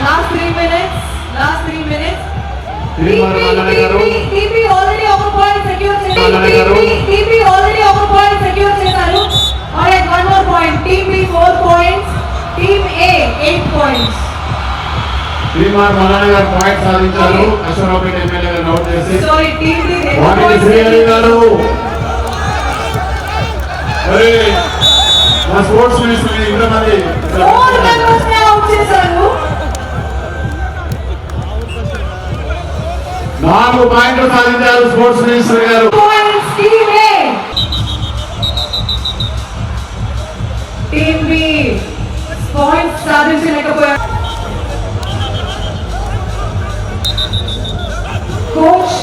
Last 3 minutes. Last 3 minutes. TP already over point secure చేశారు. TP already over point secure చేశారు. Alright, one more point. TP 4 points. Team A 8 points. శ్రీమార్ Mallanna గారు point సాధించారు. Aswaraopeta MLA గారు note చేసి Sorry, Team B 2 వాణి points. Srihari గారు అరే మా sports minister ఇంతమంది 4 members ని అవుట్ చేశారు. 4 పాయింట్లు సాధించారు స్పోర్ట్స్ మినిస్టర్ గారు. Points Team A. Team B points సాధించలేకపోయారు. కోచ్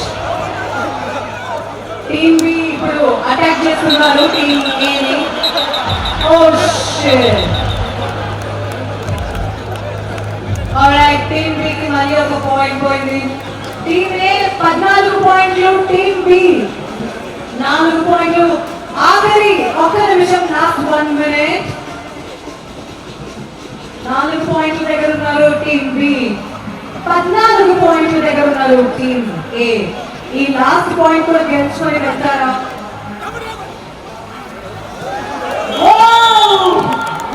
టీమ్ బి ఇప్పుడు అటాక్ చేస్తున్నారు టీమ్ ఏ ని. Oh shit. Alright, team B కి మళ్ళీ ఒక పాయింట్ పోయింది. టీమ్ ఏ 14 పాయింట్లు, టీమ్ బి 4 పాయింట్లు. ఆఖరి 1 నిమిషం, లాస్ట్ 1 మినిట్. 4 పాయింట్ల దగ్గర ఉన్నారు టీమ్ బి, 14 పాయింట్ల దగ్గర ఉన్నారు టీమ్ ఏ. ఈ లాస్ట్ పాయింట్ కూడా గెలుచుకొని వెళ్తారా?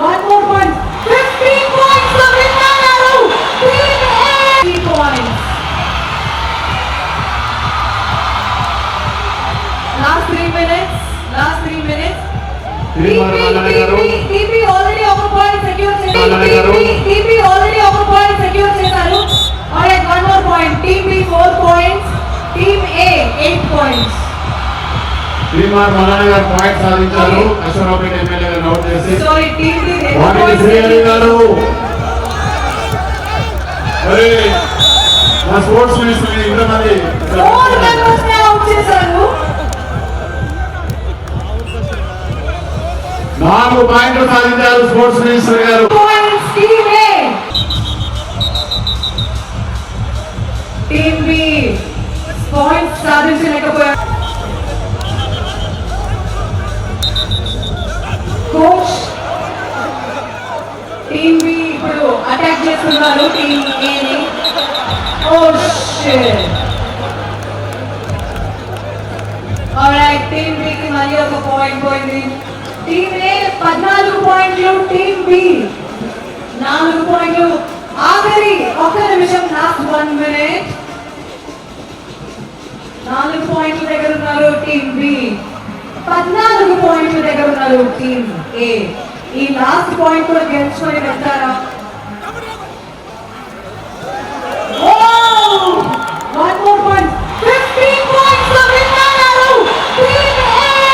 One more point. 15 points లో విన్నారు team A. 3 points. Last 3 minutes. Last 3 minutes. శ్రీమార్ మల్లన్న గారు TP already over point secure Mallanna గారు TP already over point secure చేశారు. Alright, one more point. TP 4 points. Team A 8 points. శ్రీమార్ Mallanna గారు point సాధించారు. Aswaraopeta MLA గారు note చేసి Sorry, Team B 2 వాణి points. Srihari గారు అరే మా స్పోర్ట్స్ మినిస్టర్ ఇంతమంది 4 members ని అవుట్ చేశారు. 4 పాయింట్లు సాధించారు స్పోర్ట్స్ మినిస్టర్ గారు. Points Team A. Team B points సాధించలేకపోయారు. కోచ్ టీమ్ బి ఇప్పుడు అటాక్ చేస్తున్నారు టీమ్ ఏ ని. Oh shit. Alright, team B కి మళ్ళీ ఒక పాయింట్ పోయింది. టీమ్ ఏ 14 పాయింట్లు, టీమ్ బి 4 పాయింట్లు. ఆఖరి 1 నిమిషం, లాస్ట్ 1 మినిట్. 4 పాయింట్ల దగ్గర ఉన్నారు టీమ్ బి, 14 పాయింట్ల దగ్గర ఉన్నారు టీమ్ ఏ. ఈ లాస్ట్ పాయింట్ కూడా గెలుచుకొని వెళ్తారా?